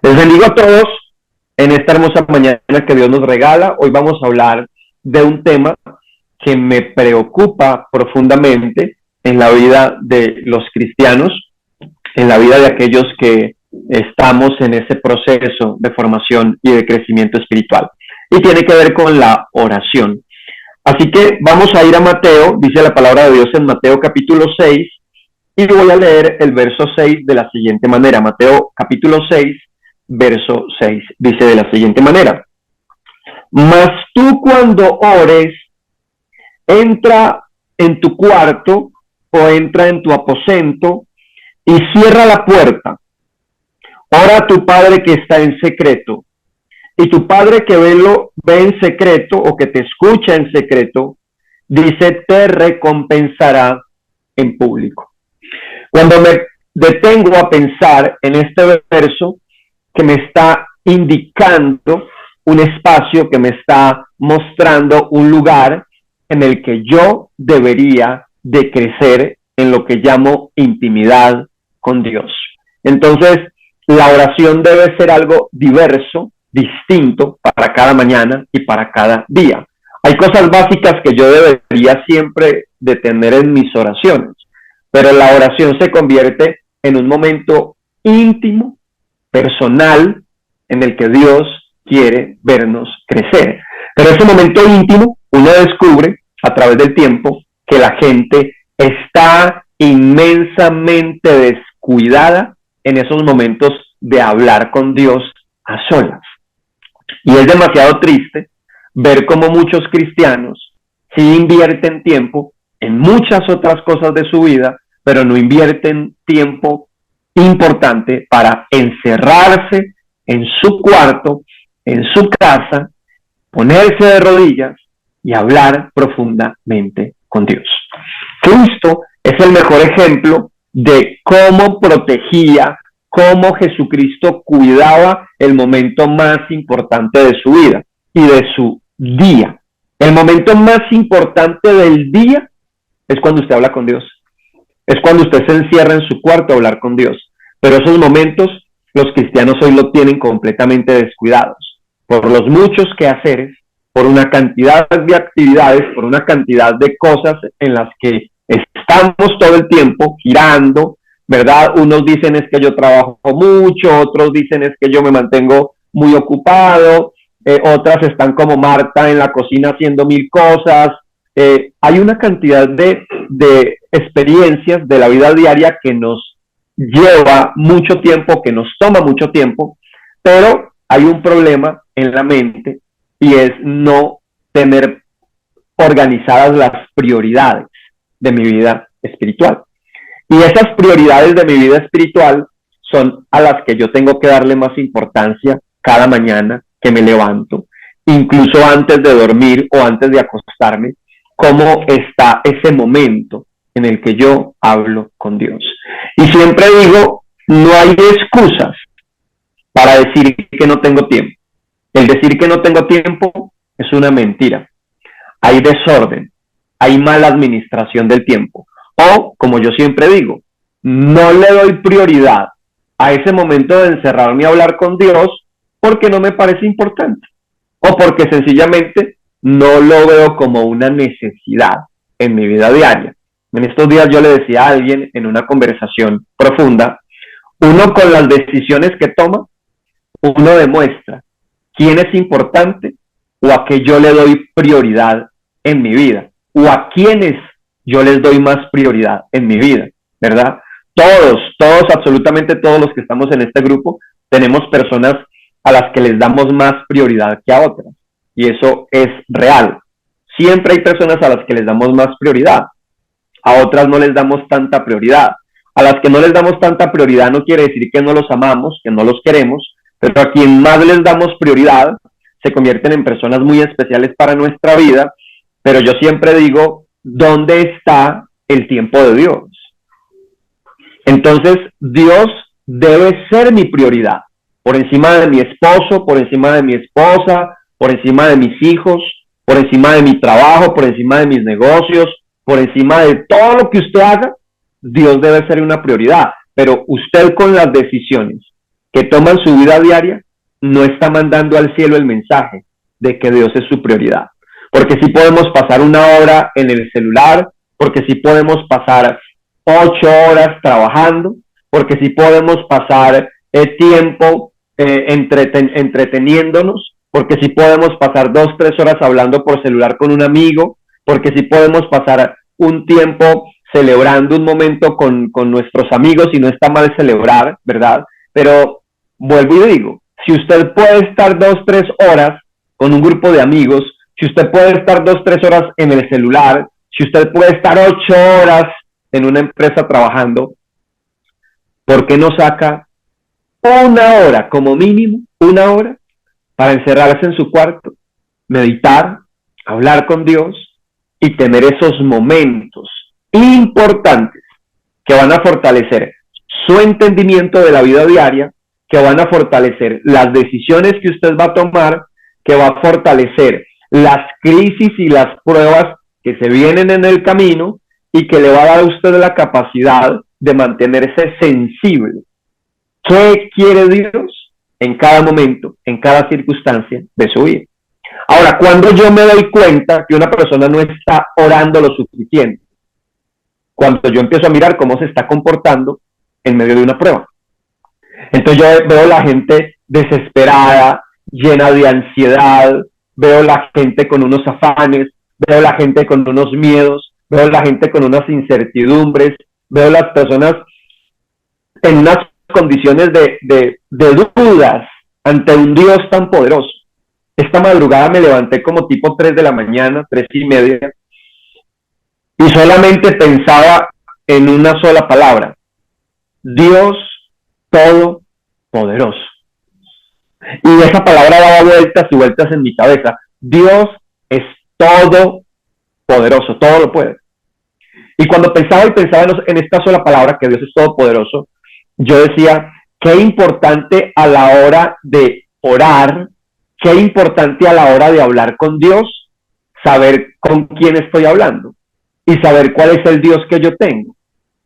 Les bendigo a todos en esta hermosa mañana que Dios nos regala. Hoy vamos a hablar de un tema que me preocupa profundamente en la vida de los cristianos, en la vida de aquellos que estamos en ese proceso de formación y de crecimiento espiritual. Y tiene que ver con la oración. Así que vamos a ir a Mateo, dice la palabra de Dios en Mateo capítulo 6, y voy a leer el verso 6 de la siguiente manera. Mateo capítulo 6, verso 6, dice de la siguiente manera: mas tú cuando ores, entra en tu cuarto o entra en tu aposento y cierra la puerta. Ora a tu Padre que está en secreto, y tu Padre que ve en secreto o que te escucha en secreto, dice, te recompensará en público. Cuando me detengo a pensar en este verso que me está indicando un espacio, que me está mostrando un lugar en el que yo debería de crecer en lo que llamo intimidad con Dios. Entonces, la oración debe ser algo diverso, distinto para cada mañana y para cada día. Hay cosas básicas que yo debería siempre de tener en mis oraciones, pero la oración se convierte en un momento íntimo, personal, en el que Dios quiere vernos crecer. Pero ese momento íntimo, uno descubre a través del tiempo que la gente está inmensamente descuidada en esos momentos de hablar con Dios a solas. Y es demasiado triste ver cómo muchos cristianos sí invierten tiempo en muchas otras cosas de su vida, pero no invierten tiempo importante para encerrarse en su cuarto, en su casa, ponerse de rodillas y hablar profundamente con Dios. Cristo es el mejor ejemplo de cómo protegía, cómo Jesucristo cuidaba el momento más importante de su vida y de su día. El momento más importante del día es cuando usted habla con Dios. Es cuando usted se encierra en su cuarto a hablar con Dios. Pero esos momentos los cristianos hoy lo tienen completamente descuidados por los muchos quehaceres, por una cantidad de actividades, por una cantidad de cosas en las que estamos todo el tiempo girando, ¿verdad? Unos dicen es que yo trabajo mucho, otros dicen es que yo me mantengo muy ocupado, otras están como Marta en la cocina haciendo mil cosas. Hay una cantidad de experiencias de la vida diaria que nos lleva mucho tiempo, que nos toma mucho tiempo, pero hay un problema en la mente y es no tener organizadas las prioridades de mi vida espiritual. Y esas prioridades de mi vida espiritual son a las que yo tengo que darle más importancia cada mañana que me levanto, incluso antes de dormir o antes de acostarme, cómo está ese momento en el que yo hablo con Dios. Y siempre digo, no hay excusas para decir que no tengo tiempo. El decir que no tengo tiempo es una mentira. Hay desorden, hay mala administración del tiempo. O, como yo siempre digo, no le doy prioridad a ese momento de encerrarme a hablar con Dios porque no me parece importante. O porque sencillamente no lo veo como una necesidad en mi vida diaria. En estos días yo le decía a alguien en una conversación profunda, uno con las decisiones que toma, uno demuestra quién es importante o a qué yo le doy prioridad en mi vida, o a quiénes yo les doy más prioridad en mi vida, ¿verdad? Todos, absolutamente todos los que estamos en este grupo, tenemos personas a las que les damos más prioridad que a otras, y eso es real. Siempre hay personas a las que les damos más prioridad, a otras no les damos tanta prioridad. A las que no les damos tanta prioridad no quiere decir que no los amamos, que no los queremos, pero a quien más les damos prioridad se convierten en personas muy especiales para nuestra vida. Pero yo siempre digo, ¿dónde está el tiempo de Dios? Entonces, Dios debe ser mi prioridad, por encima de mi esposo, por encima de mi esposa, por encima de mis hijos, por encima de mi trabajo, por encima de mis negocios, por encima de todo lo que usted haga. Dios debe ser una prioridad, pero usted con las decisiones que toman su vida diaria no está mandando al cielo el mensaje de que Dios es su prioridad. Porque sí podemos pasar 1 hora en el celular, porque sí podemos pasar 8 horas trabajando, porque sí podemos pasar tiempo entreteniéndonos, porque sí podemos pasar 2, 3 horas hablando por celular con un amigo, porque sí podemos pasar un tiempo celebrando un momento con nuestros amigos, y no está mal celebrar, ¿verdad? Pero vuelvo y digo, si usted puede estar 2, 3 horas con un grupo de amigos, si usted puede estar 2, 3 horas en el celular, si usted puede estar 8 horas en una empresa trabajando, ¿por qué no saca 1 hora, como mínimo, 1 hora, para encerrarse en su cuarto, meditar, hablar con Dios y tener esos momentos importantes que van a fortalecer su entendimiento de la vida diaria, que van a fortalecer las decisiones que usted va a tomar, que va a fortalecer las crisis y las pruebas que se vienen en el camino, y que le va a dar a usted la capacidad de mantenerse sensible? ¿Qué quiere Dios en cada momento, en cada circunstancia de su vida? Ahora, cuando yo me doy cuenta que una persona no está orando lo suficiente, cuando yo empiezo a mirar cómo se está comportando en medio de una prueba. Entonces yo veo la gente desesperada, llena de ansiedad, veo la gente con unos afanes, veo la gente con unos miedos, veo la gente con unas incertidumbres, veo las personas en unas condiciones de dudas ante un Dios tan poderoso. Esta madrugada me levanté como tipo 3 de la mañana, 3:30, y solamente pensaba en una sola palabra: Dios Todopoderoso. Y esa palabra daba vueltas y vueltas en mi cabeza. Dios es todopoderoso, todo lo puede. Y cuando pensaba en esta sola palabra, que Dios es todopoderoso, yo decía, qué importante a la hora de orar, qué importante a la hora de hablar con Dios, saber con quién estoy hablando, y saber cuál es el Dios que yo tengo,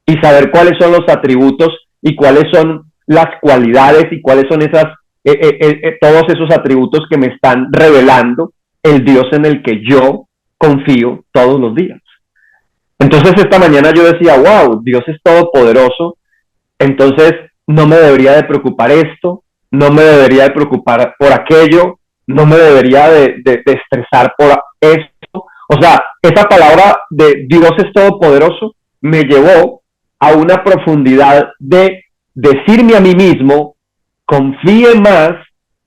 y saber cuáles son los atributos y cuáles son las cualidades y cuáles son todos esos atributos que me están revelando el Dios en el que yo confío todos los días. Entonces esta mañana yo decía, wow, Dios es todopoderoso, entonces no me debería de preocupar esto, no me debería de preocupar por aquello, no me debería de estresar por esto. O sea, esa palabra de Dios es todopoderoso me llevó a una profundidad de decirme a mí mismo, confíe más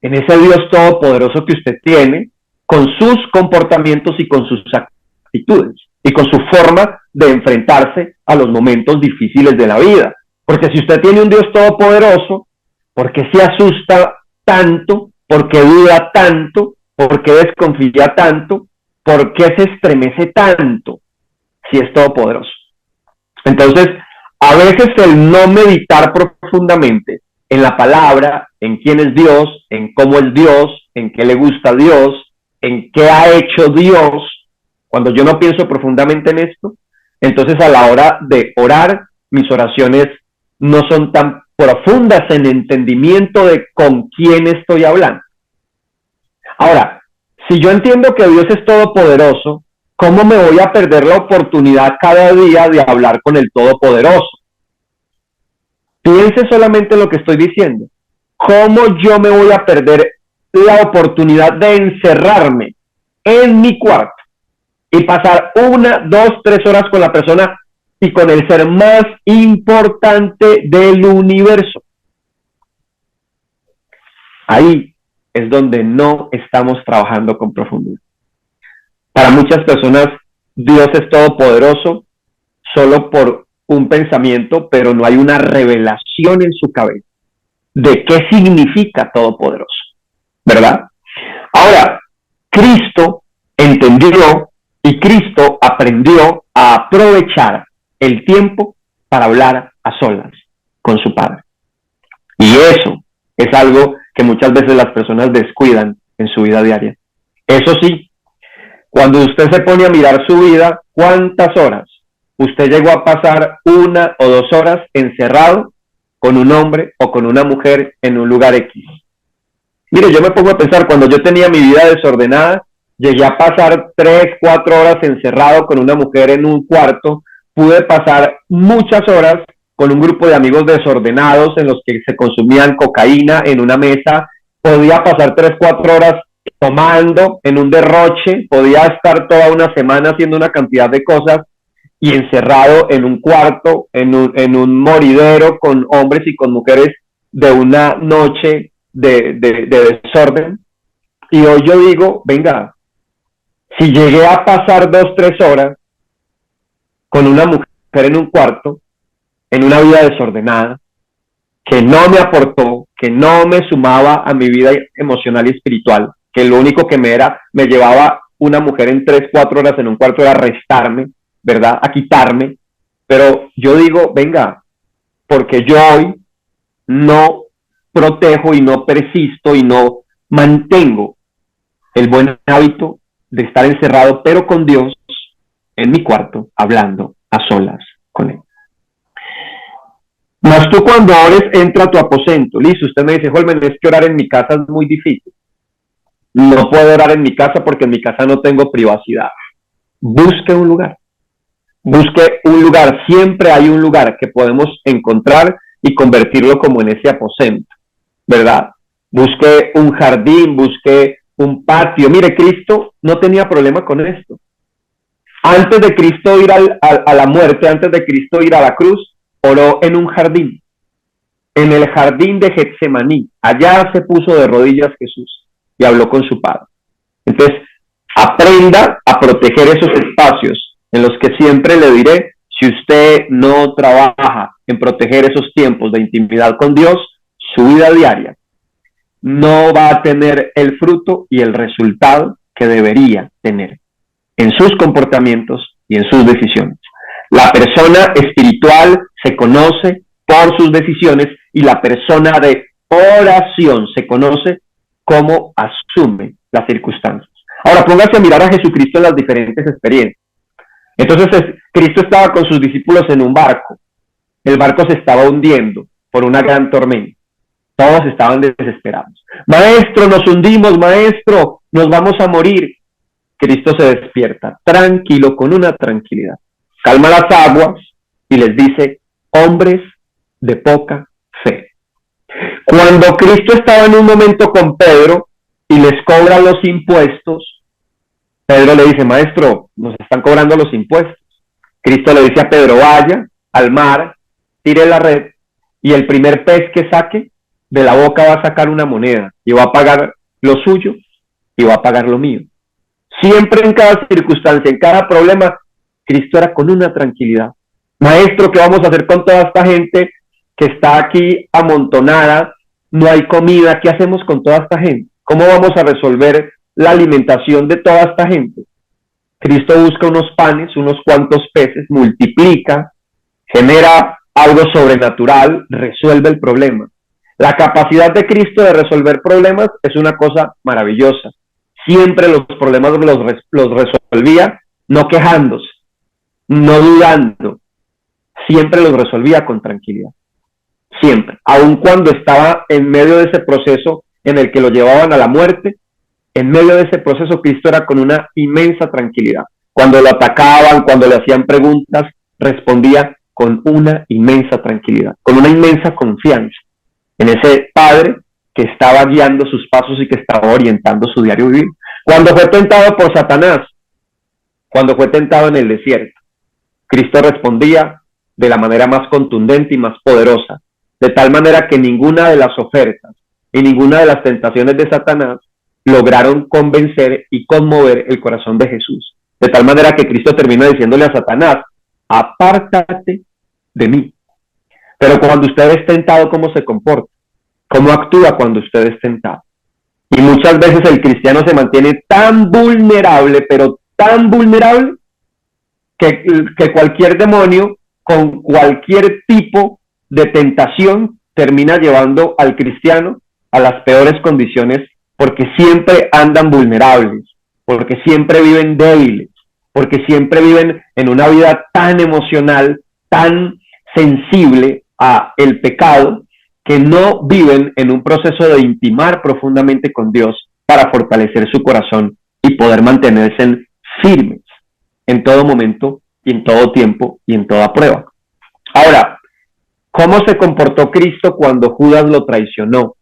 en ese Dios todopoderoso que usted tiene, con sus comportamientos y con sus actitudes, y con su forma de enfrentarse a los momentos difíciles de la vida. Porque si usted tiene un Dios todopoderoso, ¿por qué se asusta tanto? ¿Por qué duda tanto? ¿Por qué desconfía tanto? ¿Por qué se estremece tanto si es todopoderoso? Entonces, a veces el no meditar profundamente en la palabra, en quién es Dios, en cómo es Dios, en qué le gusta a Dios, en qué ha hecho Dios, cuando yo no pienso profundamente en esto, entonces a la hora de orar, mis oraciones no son tan profundas en entendimiento de con quién estoy hablando. Ahora, si yo entiendo que Dios es todopoderoso, ¿cómo me voy a perder la oportunidad cada día de hablar con el Todopoderoso? Piense solamente en lo que estoy diciendo. ¿Cómo yo me voy a perder la oportunidad de encerrarme en mi cuarto y pasar 1, 2, 3 horas con la persona y con el ser más importante del universo? Ahí es donde no estamos trabajando con profundidad. Para muchas personas, Dios es todopoderoso solo por un pensamiento, pero no hay una revelación en su cabeza de qué significa todopoderoso, ¿verdad? Ahora, Cristo entendió y Cristo aprendió a aprovechar el tiempo para hablar a solas con su Padre. Y eso es algo que muchas veces las personas descuidan en su vida diaria. Eso sí, cuando usted se pone a mirar su vida, ¿cuántas horas usted llegó a pasar 1 o 2 horas encerrado con un hombre o con una mujer en un lugar X. Mire, yo me pongo a pensar, cuando yo tenía mi vida desordenada, llegué a pasar 3, 4 horas encerrado con una mujer en un cuarto, pude pasar muchas horas con un grupo de amigos desordenados en los que se consumían cocaína en una mesa, podía pasar 3, 4 horas tomando en un derroche, podía estar toda una semana haciendo una cantidad de cosas y encerrado en un cuarto, en un moridero con hombres y con mujeres de una noche de desorden. Y hoy yo digo, venga, si llegué a pasar 2, 3 horas con una mujer en un cuarto, en una vida desordenada, que no me aportó, que no me sumaba a mi vida emocional y espiritual, que lo único que me llevaba una mujer en 3, 4 horas en un cuarto era restarme, ¿verdad? A quitarme. Pero yo digo, venga, porque yo hoy no protejo y no persisto y no mantengo el buen hábito de estar encerrado, pero con Dios en mi cuarto, hablando a solas con Él. Mas tú cuando ores, entra a tu aposento. Listo, usted me dice, Holman, es que orar en mi casa es muy difícil. No puedo orar en mi casa porque en mi casa no tengo privacidad. Busque un lugar. Busque un lugar. Siempre hay un lugar que podemos encontrar y convertirlo como en ese aposento, ¿verdad? Busque un jardín, busque un patio. Mire, Cristo no tenía problema con esto. Antes de Cristo ir a la muerte, antes de Cristo ir a la cruz, oró en un jardín, en el jardín de Getsemaní. Allá se puso de rodillas Jesús y habló con su Padre. Entonces, aprenda a proteger esos espacios en los que siempre le diré, si usted no trabaja en proteger esos tiempos de intimidad con Dios, su vida diaria no va a tener el fruto y el resultado que debería tener en sus comportamientos y en sus decisiones. La persona espiritual se conoce por sus decisiones y la persona de oración se conoce cómo asume las circunstancias. Ahora póngase a mirar a Jesucristo en las diferentes experiencias. Entonces Cristo estaba con sus discípulos en un barco. El barco se estaba hundiendo por una gran tormenta. Todos estaban desesperados. Maestro, nos hundimos, maestro, nos vamos a morir. Cristo se despierta, tranquilo, con una tranquilidad. Calma las aguas y les dice, hombres de poca fe. Cuando Cristo estaba en un momento con Pedro y les cobra los impuestos, Pedro le dice, maestro, nos están cobrando los impuestos. Cristo le dice a Pedro, vaya al mar, tire la red y el primer pez que saque, de la boca va a sacar una moneda y va a pagar lo suyo y va a pagar lo mío. Siempre en cada circunstancia, en cada problema, Cristo era con una tranquilidad. Maestro, ¿qué vamos a hacer con toda esta gente que está aquí amontonada? No hay comida, ¿qué hacemos con toda esta gente? ¿Cómo vamos a resolver la alimentación de toda esta gente? Cristo busca unos panes, unos cuantos peces, multiplica, genera algo sobrenatural, resuelve el problema. La capacidad de Cristo de resolver problemas es una cosa maravillosa. Siempre los problemas los resolvía no quejándose, no dudando, siempre los resolvía con tranquilidad. Siempre, aun cuando estaba en medio de ese proceso en el que lo llevaban a la muerte, en medio de ese proceso Cristo era con una inmensa tranquilidad. Cuando lo atacaban, cuando le hacían preguntas, respondía con una inmensa tranquilidad, con una inmensa confianza en ese Padre que estaba guiando sus pasos y que estaba orientando su diario vivir. Cuando fue tentado por Satanás, cuando fue tentado en el desierto, Cristo respondía de la manera más contundente y más poderosa, de tal manera que ninguna de las ofertas y ninguna de las tentaciones de Satanás lograron convencer y conmover el corazón de Jesús. De tal manera que Cristo termina diciéndole a Satanás, apártate de mí. Pero cuando usted es tentado, ¿cómo se comporta? ¿Cómo actúa cuando usted es tentado? Y muchas veces el cristiano se mantiene tan vulnerable, pero tan vulnerable, que cualquier demonio, con cualquier tipo de tentación, termina llevando al cristiano a las peores condiciones, porque siempre andan vulnerables, porque siempre viven débiles, porque siempre viven en una vida tan emocional, tan sensible, a el pecado, que no viven en un proceso de intimar profundamente con Dios para fortalecer su corazón y poder mantenerse firmes en todo momento y en todo tiempo y en toda prueba. Ahora, ¿cómo se comportó Cristo cuando Judas lo traicionó?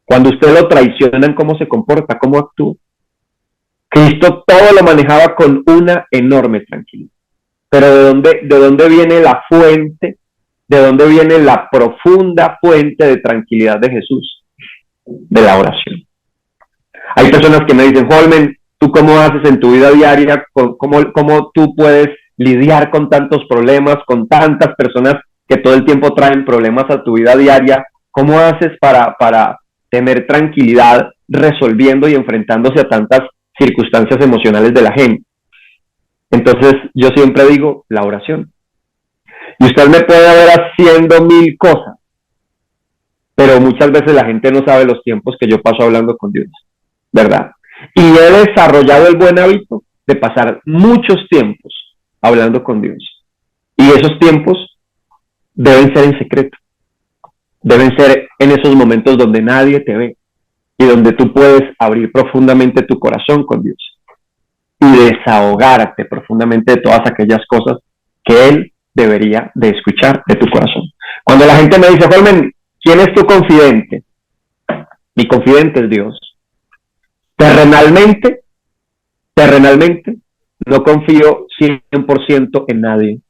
Cuando usted lo traicionan, ¿cómo se comporta? ¿Cómo actúa? Cristo todo lo manejaba con una enorme tranquilidad. Pero ¿de dónde viene la fuente? ¿De dónde viene la profunda fuente de tranquilidad de Jesús? De la oración. Hay personas que me dicen, Holman, ¿tú cómo haces en tu vida diaria? ¿Cómo tú puedes lidiar con tantos problemas, con tantas personas que todo el tiempo traen problemas a tu vida diaria? ¿Cómo haces para tener tranquilidad resolviendo y enfrentándose a tantas circunstancias emocionales de la gente? Entonces yo siempre digo, la oración. Y usted me puede ver haciendo 1000 cosas, pero muchas veces la gente no sabe los tiempos que yo paso hablando con Dios, ¿verdad? Y he desarrollado el buen hábito de pasar muchos tiempos hablando con Dios. Y esos tiempos deben ser en secreto. Deben ser en esos momentos donde nadie te ve y donde tú puedes abrir profundamente tu corazón con Dios y desahogarte profundamente de todas aquellas cosas que Él debería de escuchar de tu corazón. Cuando la gente me dice, Holman, ¿quién es tu confidente? Mi confidente es Dios. Terrenalmente, no confío 100% en nadie,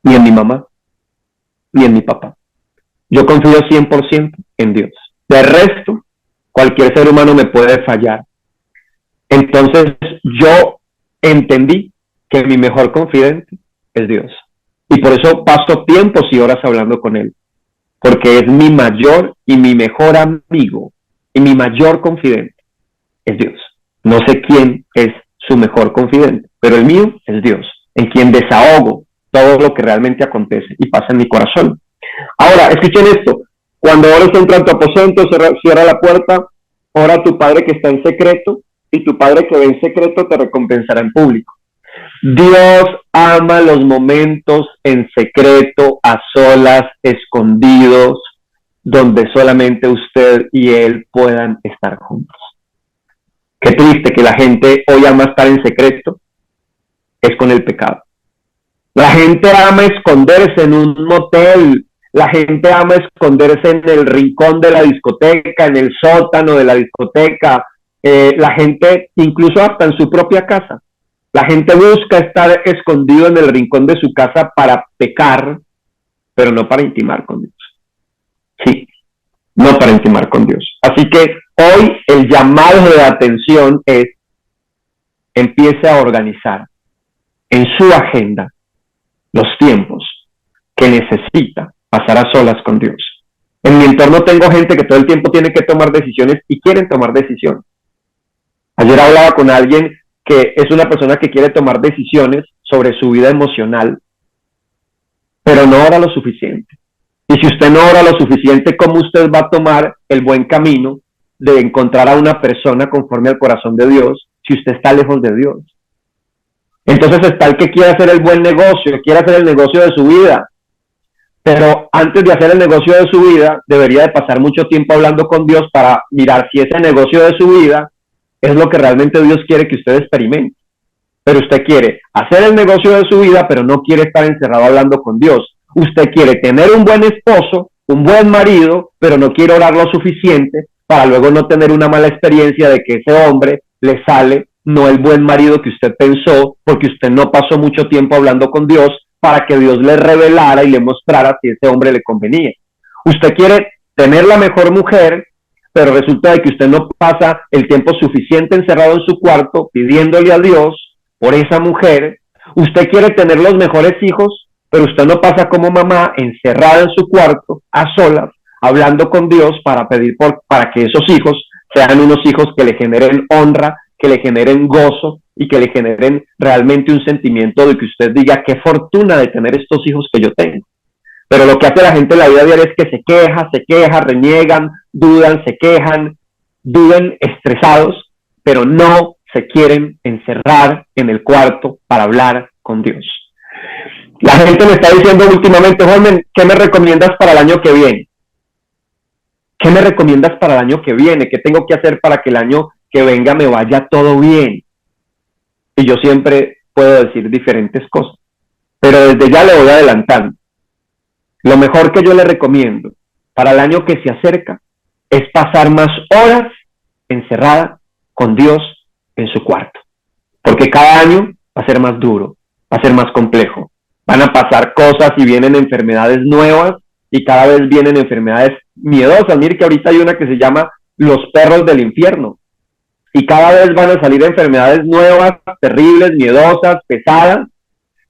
ni en mi mamá, ni en mi papá. Yo confío 100% en Dios. De resto, cualquier ser humano me puede fallar. Entonces, yo entendí que mi mejor confidente es Dios. Y por eso paso tiempos y horas hablando con Él. Porque es mi mayor y mi mejor amigo y mi mayor confidente es Dios. No sé quién es su mejor confidente, pero el mío es Dios, en quien desahogo todo lo que realmente acontece y pasa en mi corazón. Ahora, escuchen esto. Cuando ores, entra en tu aposento, cierra la puerta, ora a tu Padre que está en secreto, y tu Padre que ve en secreto te recompensará en público. Dios ama los momentos en secreto, a solas, escondidos, donde solamente usted y Él puedan estar juntos. Qué triste que la gente hoy ama estar en secreto, es con el pecado. La gente ama esconderse en un motel, la gente ama esconderse en el rincón de la discoteca, en el sótano de la discoteca, la gente incluso hasta en su propia casa. La gente busca estar escondido en el rincón de su casa para pecar, pero no para intimar con Dios. Sí, no para intimar con Dios. Así que hoy el llamado de atención es: empiece a organizar en su agenda los tiempos que necesita pasar a solas con Dios. En mi entorno tengo gente que todo el tiempo tiene que tomar decisiones y quieren tomar decisiones. Ayer hablaba con alguien que es una persona que quiere tomar decisiones sobre su vida emocional, pero no ora lo suficiente. Y si usted no ora lo suficiente, ¿cómo usted va a tomar el buen camino de encontrar a una persona conforme al corazón de Dios si usted está lejos de Dios? Entonces está el que quiere hacer el buen negocio, quiere hacer el negocio de su vida, pero antes de hacer el negocio de su vida, debería de pasar mucho tiempo hablando con Dios para mirar si ese negocio de su vida es lo que realmente Dios quiere que usted experimente. Pero usted quiere hacer el negocio de su vida, pero no quiere estar encerrado hablando con Dios. Usted quiere tener un buen esposo, un buen marido, pero no quiere orar lo suficiente para luego no tener una mala experiencia de que ese hombre le sale no el buen marido que usted pensó, porque usted no pasó mucho tiempo hablando con Dios para que Dios le revelara y le mostrara si ese hombre le convenía. Usted quiere tener la mejor mujer, pero resulta de que usted no pasa el tiempo suficiente encerrado en su cuarto pidiéndole a Dios por esa mujer. Usted quiere tener los mejores hijos, pero usted no pasa como mamá encerrada en su cuarto a solas hablando con Dios para pedir para que esos hijos sean unos hijos que le generen honra, que le generen gozo y que le generen realmente un sentimiento de que usted diga: qué fortuna de tener estos hijos que yo tengo. Pero lo que hace la gente en la vida diaria es que se queja, reniegan, dudan, se quejan, viven estresados, pero no se quieren encerrar en el cuarto para hablar con Dios. La gente me está diciendo últimamente, Jorge, ¿qué me recomiendas para el año que viene? ¿Qué me recomiendas para el año que viene? ¿Qué tengo que hacer para que el año que venga me vaya todo bien? Y yo siempre puedo decir diferentes cosas, pero desde ya le voy adelantando. Lo mejor que yo le recomiendo para el año que se acerca es pasar más horas encerrada con Dios en su cuarto, porque cada año va a ser más duro, va a ser más complejo, van a pasar cosas y vienen enfermedades nuevas y cada vez vienen enfermedades miedosas. Mire que ahorita hay una que se llama los perros del infierno y cada vez van a salir enfermedades nuevas, terribles, miedosas, pesadas,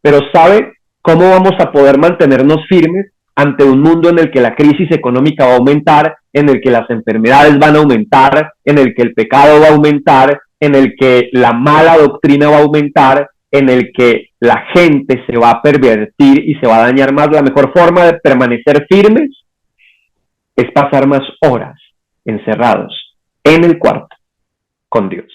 pero ¿sabe cómo vamos a poder mantenernos firmes ante un mundo en el que la crisis económica va a aumentar, en el que las enfermedades van a aumentar, en el que el pecado va a aumentar, en el que la mala doctrina va a aumentar, en el que la gente se va a pervertir y se va a dañar más? La mejor forma de permanecer firmes es pasar más horas encerrados en el cuarto con Dios.